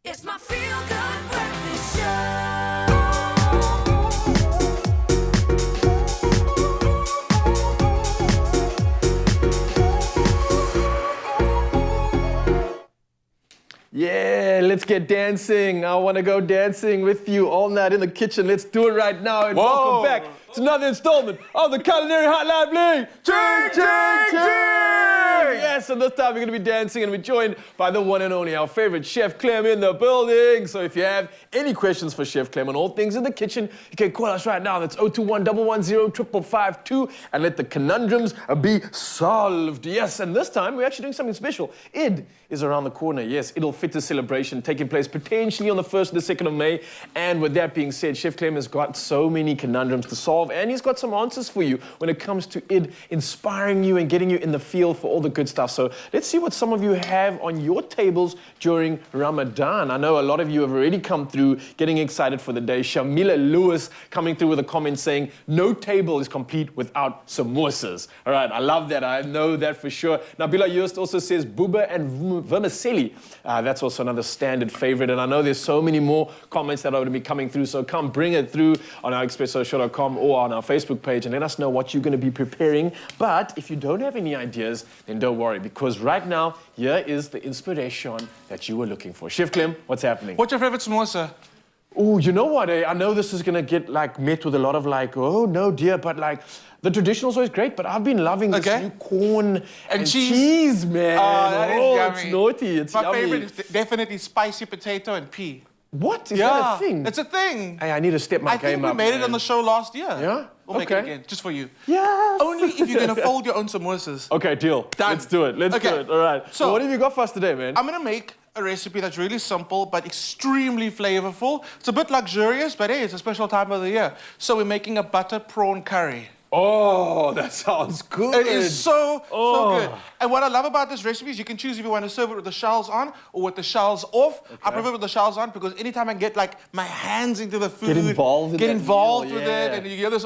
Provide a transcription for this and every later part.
It's my feel-good breakfast show. Yeah, let's get dancing. I want to go dancing with you all night in the kitchen. Let's do it right now. And welcome back to another installment of the Culinary Hotline Bling. Ching, ching, ching! Yes, and this time we're going to be dancing and we're joined by the one and only, our favorite Chef Clem in the building. So if you have any questions for Chef Clem on all things in the kitchen, you can call us right now. That's 021 110 5552 and let the conundrums be solved. Yes, and this time we're actually doing something special. Id is around the corner. Yes, it'll fit a celebration taking place potentially on the 1st and the 2nd of May. And with that being said, Chef Clem has got so many conundrums to solve and he's got some answers for you when it comes to Id inspiring you and getting you in the field for all the good stuff. So let's see what some of you have on your tables during Ramadan. I know a lot of you have already come through getting excited for the day. Shamila Lewis coming through with a comment saying, no table is complete without samosas. All right, I love that. I know that for sure. Nabila Yost also says Buba and vermicelli. That's also another standard favorite. And I know there's so many more comments that are going to be coming through. So come bring it through on our expressoshow.com or on our Facebook page and let us know what you're going to be preparing. But if you don't have any ideas, then don't worry, because right now, here is the inspiration that you were looking for. Chef Clem, what's happening? What's your favorite samosa? Oh, you know what? I know this is going to get met with a lot of oh, no, dear, but the traditional is always great, but I've been loving this new corn and cheese, man. Oh, that is yummy. It's naughty. It's My yummy. favorite is definitely spicy potato and pea. What? Is that a thing? It's a thing. Hey, I need to step my game up. I think we made it on the show last year. Yeah? We'll make it again, just for you. Yes. Only if you're going to fold your own samosas. Okay, deal. Done. Let's do it. Let's do it. All right. So what have you got for us today, man? I'm going to make a recipe that's really simple but extremely flavorful. It's a bit luxurious, but hey, it's a special time of the year. So we're making a butter prawn curry. Oh, that sounds good. It is so good. And what I love about this recipe is you can choose if you want to serve it with the shells on or with the shells off. Okay. I prefer with the shells on because anytime I get my hands into the food, get involved with it, and you hear this.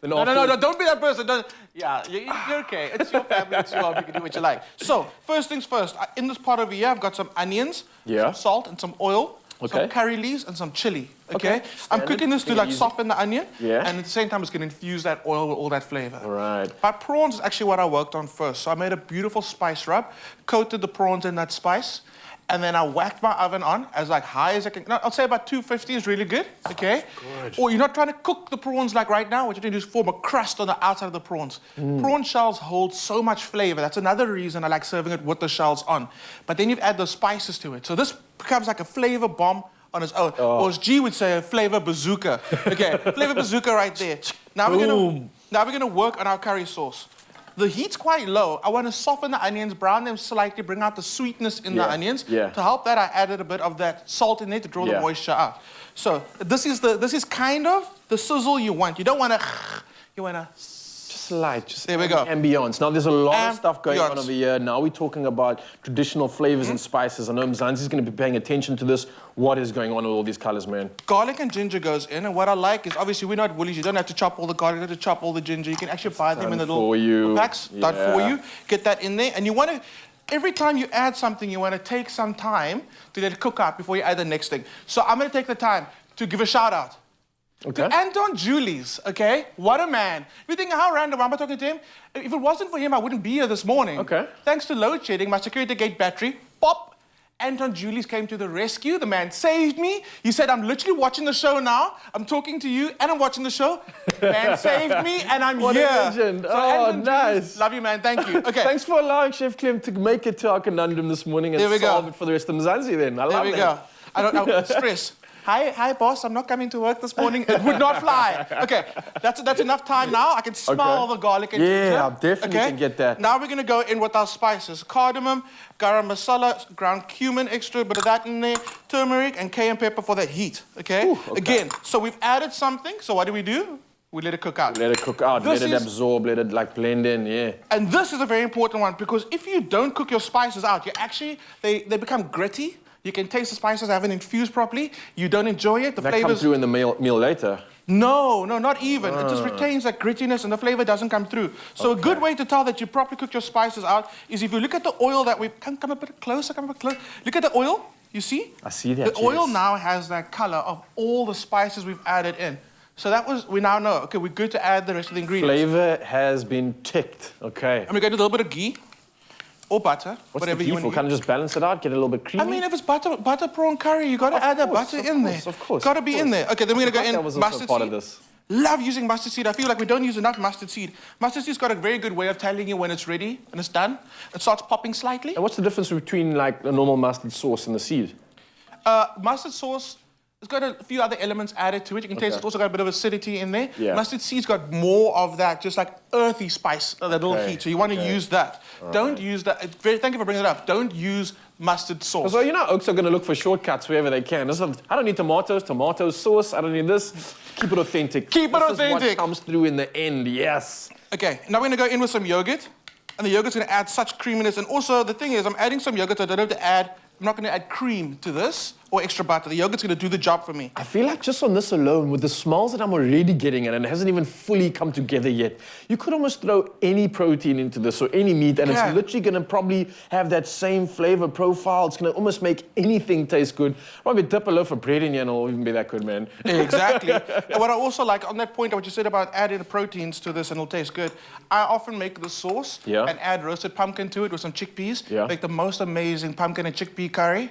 No, don't be that person. You're okay. It's your family, it's your home. You can do what you like. So, first things first. In this pot over here, I've got some onions, some salt, and some oil. Some curry leaves and some chili, okay? I'm cooking this to soften the onion, and at the same time it's going to infuse that oil with all that flavor. All right. But prawns is actually what I worked on first. So I made a beautiful spice rub, coated the prawns in that spice, and then I whacked my oven on as high as I can. No, I'll say about 250 is really good, okay? Good. Or you're not trying to cook the prawns right now. What you're going to do is form a crust on the outside of the prawns. Prawn shells hold so much flavor. That's another reason I like serving it with the shells on. But then you add the spices to it. So this becomes like a flavor bomb on its own. Or as G would say, a flavor bazooka. Okay, flavor bazooka right there. Now we're gonna work on our curry sauce. The heat's quite low. I want to soften the onions, brown them slightly, bring out the sweetness in the onions. To help that, I added a bit of that salt in there to draw the moisture out. So this is kind of the sizzle you want. You don't want to. You want to. Just light, just there we go. Ambience. Now there's a lot of stuff going on over here. Now we're talking about traditional flavors and spices. I know Mzansi's going to be paying attention to this. What is going on with all these colors, man? Garlic and ginger goes in, and what I like is obviously we're not woolies. You don't have to chop all the garlic, you don't have to chop all the ginger. You can actually buy them in the little packs. Done for you. Get that in there, and you want to. Every time you add something, you want to take some time to let it cook out before you add the next thing. So I'm going to take the time to give a shout out. To Anton Julius, okay? What a man. You think how random, why am I talking to him? If it wasn't for him, I wouldn't be here this morning. Okay. Thanks to load shedding, my security gate battery, pop, Anton Julius came to the rescue. The man saved me. He said, I'm literally watching the show now. I'm talking to you and I'm watching the show. Man saved me and I'm what here. What a legend. So Anton nice. Julius, love you, man. Thank you. Okay. Thanks for allowing Chef Clem to make it to our conundrum this morning and solve it for the rest of Mzansi then. I love that. There we go. I don't stress. Hi, boss. I'm not coming to work this morning. It would not fly. Okay, that's enough time now. I can smell the garlic and ginger. Yeah, I definitely can get that. Now we're going to go in with our spices. Cardamom, garam masala, ground cumin, extra bit of that in there, turmeric, and cayenne pepper for the heat, okay? Ooh, Again, so we've added something. So what do? We let it cook out. Let it cook out, let it absorb, let it blend in, And this is a very important one because if you don't cook your spices out, they become gritty. You can taste the spices haven't infused properly. You don't enjoy it. The flavors come through in the meal later. No, not even. It just retains that grittiness and the flavor doesn't come through. So a good way to tell that you properly cooked your spices out is if you look at the oil that we... Come a bit closer, Look at the oil. You see? I see that, The oil yes. now has that color of all the spices we've added in. So we now know, okay, we're good to add the rest of the ingredients. Flavor has been ticked. Okay. And we're going to do a little bit of ghee or butter, What's whatever the you ghee want for? to Kind of just balance it out, get it a little bit creamy? I mean, if it's butter prawn curry, you got to add that butter in there. Of course. Got to be in there. Okay, then we're going to go That in was also mustard part seed. of this. Love using mustard seed. I feel like we don't use enough mustard seed. Mustard seed's got a very good way of telling you when it's ready and it's done. It starts popping slightly. And what's the difference between like a normal mustard sauce and the seed? Mustard sauce, it's got a few other elements added to it. You can taste it's also got a bit of acidity in there. Yeah. Mustard seed's got more of that, just like earthy spice, that little heat. So you want to use that. Don't use that. Thank you for bringing it up. Don't use mustard sauce. So, you know, Oaks are going to look for shortcuts wherever they can. I don't need tomato sauce. I don't need this. Keep it authentic. Keep it This is authentic. what comes through in the end, yes. Okay, now we're going to go in with some yogurt. And the yogurt's going to add such creaminess. And also, the thing is, I'm adding some yogurt, so I don't have to add, I'm not going to add cream to this or extra butter. The yogurt's going to do the job for me. I feel like just on this alone, with the smells that I'm already getting and it hasn't even fully come together yet, you could almost throw any protein into this or any meat and Yeah. it's literally going to probably have that same flavor profile. It's going to almost make anything taste good. Probably dip a loaf of bread in here and it'll even be that good, man. Exactly. And what I also like, on that point, what you said about adding the proteins to this and it'll taste good, I often make the sauce and add roasted pumpkin to it with some chickpeas. Make the most amazing pumpkin and chickpea curry.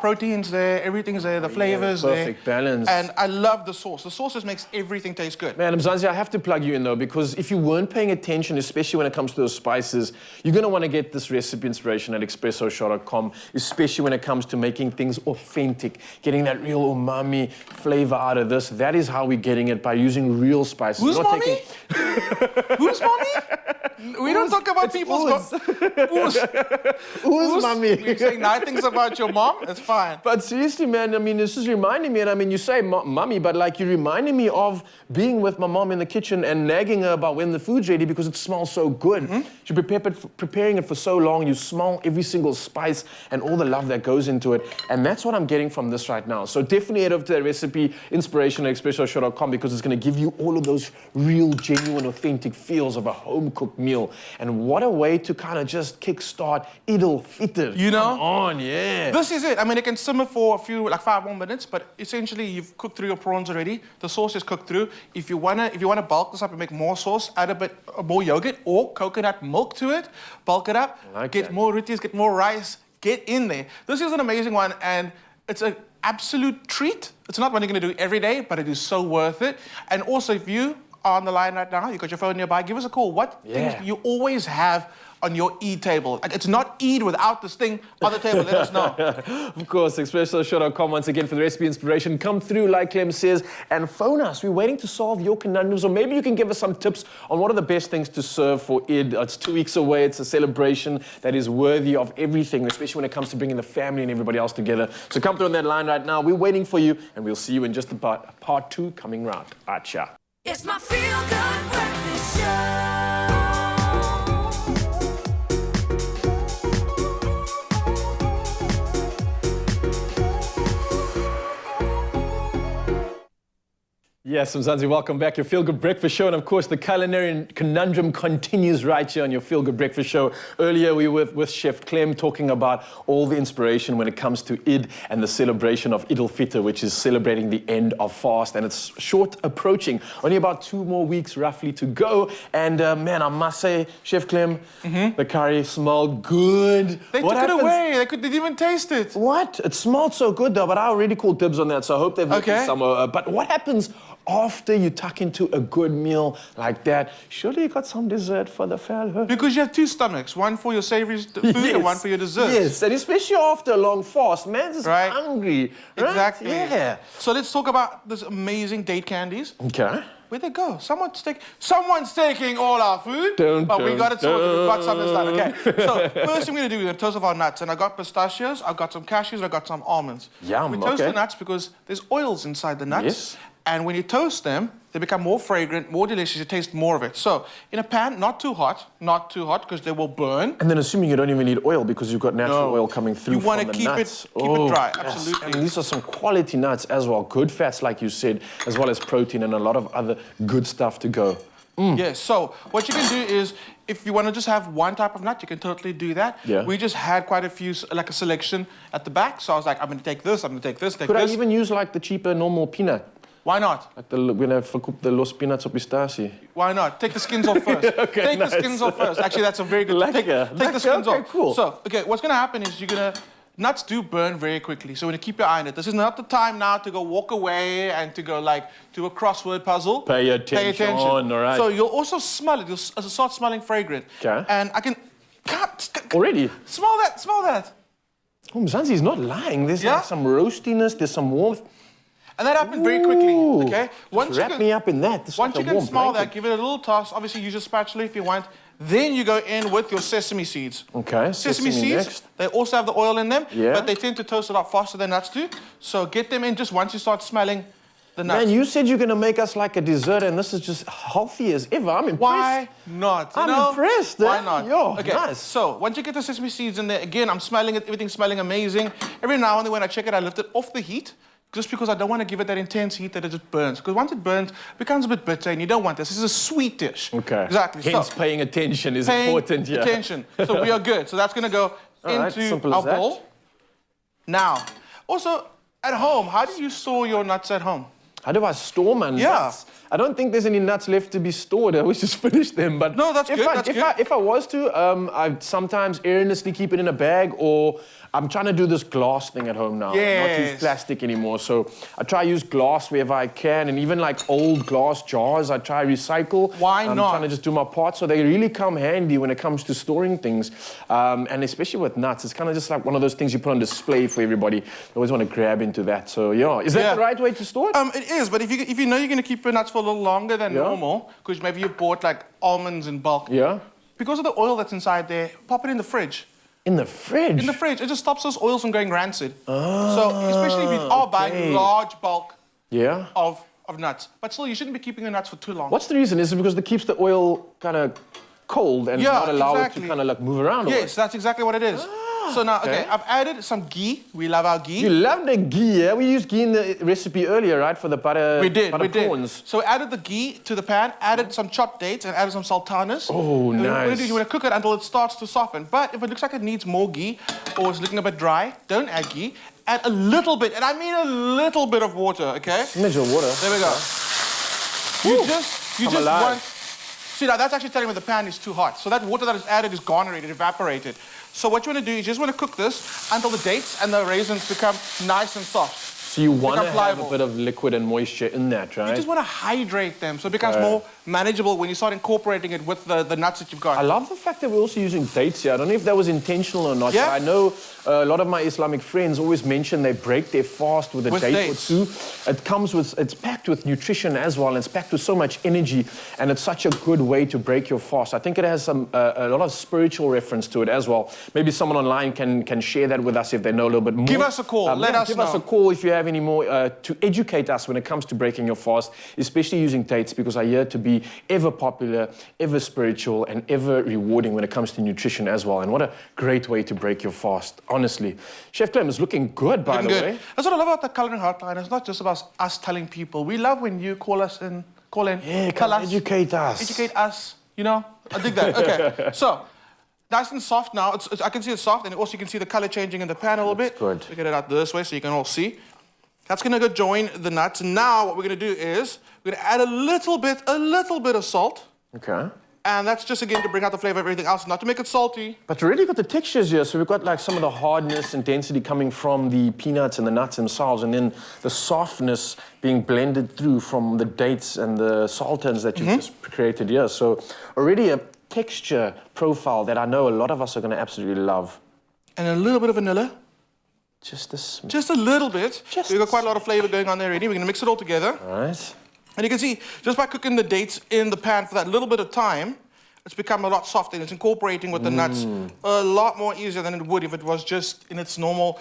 Protein's there, everything's there, the flavor's there. Perfect balance. And I love the sauce. The sauce just makes everything taste good. Man, Mzansi, I have to plug you in though, because if you weren't paying attention, especially when it comes to those spices, you're gonna wanna get this recipe inspiration at expressoshop.com, especially when it comes to making things authentic, getting that real umami flavor out of this. That is how we're getting it, by using real spices. Who's Not mommy? Who's mommy? We don't talk about people's Who's mommy? You're saying nice things about your mom? It's fine. But seriously, man, I mean, this is reminding me, and I mean, you say mummy, but like you're reminding me of being with my mom in the kitchen and nagging her about when the food's ready because it smells so good. She preparing it for so long, you smell every single spice and all the love that goes into it. And that's what I'm getting from this right now. So definitely head over to the recipe inspiration at expressoshop.com because it's going to give you all of those real, genuine, authentic feels of a home-cooked meal. And what a way to kind of just kickstart Idul Fitr. You know? Come on, yeah. This is it. I mean, it can simmer for a few, like 5 more minutes, but essentially you've cooked through your prawns already. The sauce is cooked through. If you wanna bulk this up and make more sauce, add a bit more yogurt or coconut milk to it. Bulk it up. Get more rotis, get more rice. Get in there. This is an amazing one, and it's an absolute treat. It's not one you're gonna do every day, but it is so worth it. And also, if you are on the line right now, you've got your phone nearby, give us a call. What things do you always have on your Eid table? Like, it's not Eid without this thing on the table. Let us know. Of course, expressoshop.com once again for the recipe inspiration. Come through, like Clem says, and phone us. We're waiting to solve your conundrums, or maybe you can give us some tips on what are the best things to serve for Eid. It's 2 weeks away. It's a celebration that is worthy of everything, especially when it comes to bringing the family and everybody else together. So come through on that line right now. We're waiting for you, and we'll see you in just about part 2 coming round. Acha. It's my feel-good breakfast show. Yes, Mzansi, welcome back. Your Feel Good Breakfast Show. And of course, the culinary conundrum continues right here on your Feel Good Breakfast Show. Earlier, we were with Chef Clem talking about all the inspiration when it comes to Eid and the celebration of Idul Fitr, which is celebrating the end of fast. And it's short approaching. Only about 2 more weeks roughly to go. And man, I must say, Chef Clem, the curry smelled good. They took it away. They didn't even taste it. What? It smelled so good though, but I already called dibs on that, so I hope they've left some. But what happens after you tuck into a good meal like that? Surely you got some dessert for the fella. Because you have 2 stomachs, one for your savory food and one for your dessert. Yes, and especially after a long fast, man's just hungry. Right? Exactly. Yeah. So let's talk about this amazing date candies. Okay. Where'd they go? Someone's taking all our food. But we got it sorted. We've got something done. Okay. So first thing we're gonna do, we're gonna toast off our nuts. And I got pistachios, I've got some cashews, and I got some almonds. Yum. We toast the nuts because there's oils inside the nuts. Yes. And when you toast them, they become more fragrant, more delicious. You taste more of it. So in a pan, not too hot, because they will burn. And then assuming you don't even need oil because you've got natural oil coming through You want from to the keep nuts. it dry, Yes. absolutely. And these are some quality nuts as well. Good fats, like you said, as well as protein and a lot of other good stuff to go. Yes, so what you can do is, if you want to just have one type of nut, you can totally do that. Yeah. We just had quite a few, like a selection at the back. So I was like, I'm going to take this, I'm going to take this, Could I even use like the cheaper normal peanut? Why not? Like the los peanuts op pistacie. Why not? Take the skins off first. Okay, take nice. the skins off first. Actually, that's a very good... Lekker, Take the skins okay, off. cool. So, okay, what's going to happen is you're going to... Nuts do burn very quickly, so when you keep your eye on it, this is not the time now to go walk away and to go like do a crossword puzzle. Pay attention. All right. So you'll also smell it. You'll start smelling fragrant. Okay. And I can... Already? Smell that, smell that. Oh, Mzansi's not lying. There's Yeah? like some roastiness, there's some warmth. And that happened very quickly, Ooh. okay? Wrap me up in that. This is Once like you a can warm smell blanket. that, give it a little toss. Obviously, use a spatula if you want. Then you go in with your sesame seeds. Okay, Sesame seeds, next. they also have the oil in them, Yeah. but they tend to toast a lot faster than nuts do. So get them in just once you start smelling the nuts. Man, you said you're going to make us like a dessert, and this is just healthy as ever. I'm impressed. Why not? You I'm know? impressed. Why eh? not? Yo, okay, nice. so once you get the sesame seeds in there, again, I'm smelling it, everything's smelling amazing. Every now and then when I check it, I lift it off the heat, just because I don't want to give it that intense heat that it just burns. Because once it burns, it becomes a bit bitter, and you don't want this. This is a sweet dish. Okay. Exactly. Hence, So, paying attention is paying important. Yeah. attention. So we are good. So that's going to go All right, into simple our as that. bowl. Now, also, at home, how do you store your nuts at home? How do I store my nuts? Yeah. I don't think there's any nuts left to be stored. I always just finish them. But No, that's if good, I, that's if good. if I was to, I'd sometimes earnestly keep it in a bag, or I'm trying to do this glass thing at home now. Not use Yes. plastic anymore. So I try to use glass wherever I can, and even like old glass jars, I try to recycle. Why I'm not? trying to just do my part. So they really come handy when it comes to storing things. And especially with nuts, it's kind of just like one of those things you put on display for everybody. They always want to grab into that. So yeah, is that Yeah. the right way to store it? It is, but if you know you're going to keep your nuts for a little longer than normal, because maybe you bought like almonds in bulk, Yeah. because of the oil that's inside there, pop it in the fridge. In the fridge? In the fridge, it just stops those oils from going rancid. So especially if you are buying large bulk Yeah. of nuts, but still you shouldn't be keeping your nuts for too long. What's the reason? Is it because it keeps the oil kind of cold and Yeah, not allow it exactly. to kind of like move around? Yes, that's exactly what it is. So now, okay, okay. I've added some ghee. We love our ghee. You love the ghee, yeah? We used ghee in the recipe earlier, right? For the butter, We did, butter we did. prawns. So we added the ghee to the pan, added some chopped dates, and added some sultanas. Oh, And what nice. you want to cook it until it starts to soften. But if it looks like it needs more ghee, or it's looking a bit dry, don't add ghee. Add a little bit, and I mean a little bit of water, okay? Measure water. There we go. You just I'm alive. want... See, now that's actually telling me the pan is too hot. So that water that is added is gone already, it evaporated. So what you want to do is you just want to cook this until the dates and the raisins become nice and soft. So you want to become have a pliable. bit of liquid and moisture in that, right? You just want to hydrate them so it becomes more manageable when you start incorporating it with the nuts that you've got. I love the fact that we're also using dates here. I don't know if that was intentional or not. Yeah. But I know a lot of my Islamic friends always mention they break their fast with a With date dates. or two. It comes with, it's packed with nutrition as well, and it's packed with so much energy, and it's such a good way to break your fast. I think it has some a lot of spiritual reference to it as well. Maybe someone online can share that with us if they know a little bit more. Give us a call. Let us Give us know. a call if you have any more to educate us when it comes to breaking your fast, especially using dates, because I hear to be ever popular, ever spiritual, and ever rewarding when it comes to nutrition as well. And what a great way to break your fast, honestly. Chef Clem is looking good, by Looking the good. way. That's what I love about the Culinary Hotline. It's not just about us telling people. We love when you call in, Yeah, tell us, educate us. educate us. You know, I dig that. Okay, so nice and soft now. I can see it's soft, and also you can see the color changing in the pan a little bit. good. We get it out this way so you can all see. That's gonna go join the nuts. And now what we're gonna do is we're gonna add a little bit of salt. Okay. And that's just again to bring out the flavor of everything else, not to make it salty. But we already got the textures here, so we've got like some of the hardness and density coming from the peanuts and the nuts themselves, and then the softness being blended through from the dates and the sultans that you've just created here. So already a texture profile that I know a lot of us are going to absolutely love. And a little bit of vanilla. Just this. Just a little bit. Just We've got quite a lot of flavor going on there already. We're gonna mix it all together. All right. And you can see, just by cooking the dates in the pan for that little bit of time, it's become a lot softer and it's incorporating with the nuts a lot more easier than it would if it was just in its normal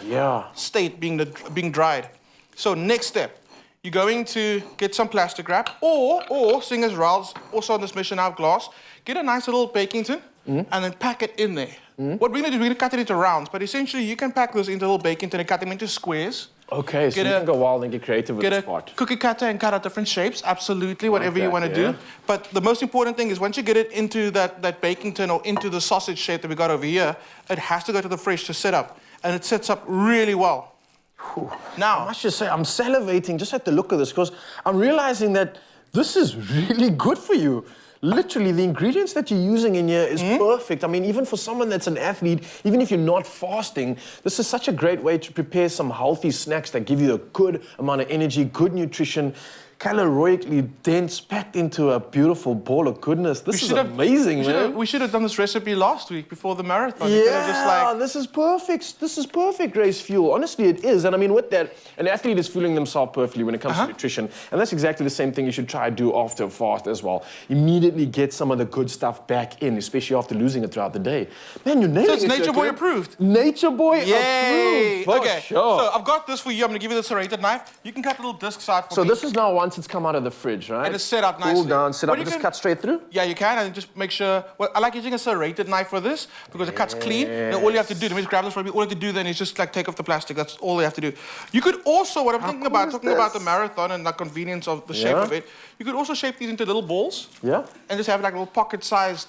state being dried. So next step, you're going to get some plastic wrap or seeing as Ralph's also on this mission out of glass, get a nice little baking tin and then pack it in there. What we're gonna do, we're gonna cut it into rounds, but essentially you can pack this into a little baking tin and cut them into squares. Okay, so Get you a- can go wild and get creative with Get this a part. cookie cutter and cut out different shapes. Absolutely, whatever you that, want to yeah. do. But the most important thing is once you get it into that baking tin or into the sausage shape that we got over here, it has to go to the fridge to sit up. And it sits up really well. I Now, must just say, I'm salivating just at the look of this because I'm realizing that this is really good for you. Literally, the ingredients that you're using in here is perfect. I mean, even for someone that's an athlete, even if you're not fasting, this is such a great way to prepare some healthy snacks that give you a good amount of energy, good nutrition, calorically dense, packed into a beautiful ball of goodness. This is amazing, man. we should have done this recipe last week before the marathon. You could have just like, this is perfect. This is perfect race fuel. Honestly, it is. And I mean, with that, an athlete is fueling themselves perfectly when it comes to nutrition. And that's exactly the same thing you should try to do after a fast as well. Immediately get some of the good stuff back in, especially after losing it throughout the day. Man, you're nailing so it's it. Nature Boy Joker. approved. Nature Boy Yay! approved. For Okay, sure. so I've got this for you. I'm gonna give you the serrated knife. You can cut little discs out for So me. this is now once it's come out of the fridge, right? And it's set up Cool nicely. down, set What up, you and just can- cut straight through? Yeah, you can, and just make sure. Well, I like using a serrated knife for this because it cuts clean. And all you have to do, let me just grab this for me. All you have to do then is just like take off the plastic. That's all you have to do. You could also, what I'm thinking cool about, is talking about the this? marathon and the convenience of the shape Yeah. of it, you could also shape these into little balls. Yeah. And just have like little pocket-sized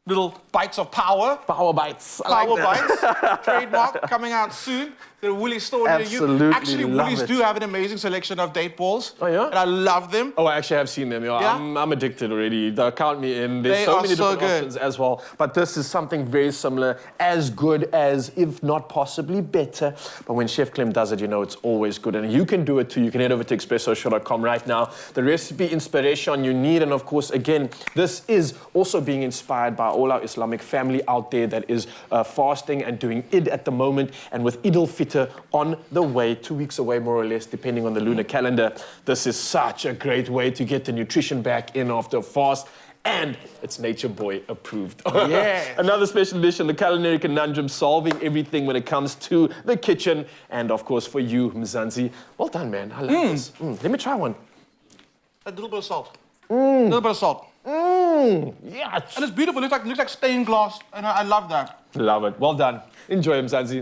little bites of power. Power bites. I Power like that. bites, trademark, coming out soon. The Woolies store near you. Absolutely Actually, love Woolies it. do have an amazing selection of date balls. Oh, yeah? And I love them. Oh, I actually have seen them. Yeah? I'm addicted already. Count me in. There's They so are many so different good. options as well. But this is something very similar, as good as, if not possibly better. But when Chef Clem does it, you know it's always good. And you can do it too. You can head over to expressoshow.com right now. The recipe inspiration you need. And of course, again, this is also being inspired by all our Islamic family out there that is fasting and doing Eid at the moment. And with Eid al-Fitr on the way, 2 weeks away more or less, depending on the lunar calendar. This is such a great way to get the nutrition back in after a fast. And it's Nature Boy approved. Yeah. Another special edition, the Culinary Conundrum, solving everything when it comes to the kitchen. And of course, for you, Mzansi, well done, man. I love this. Let me try one. A little bit of salt. A little bit of salt. Yeah. And it's beautiful. It looks like stained glass. And I love that. Love it. Well done. Enjoy, Mzansi.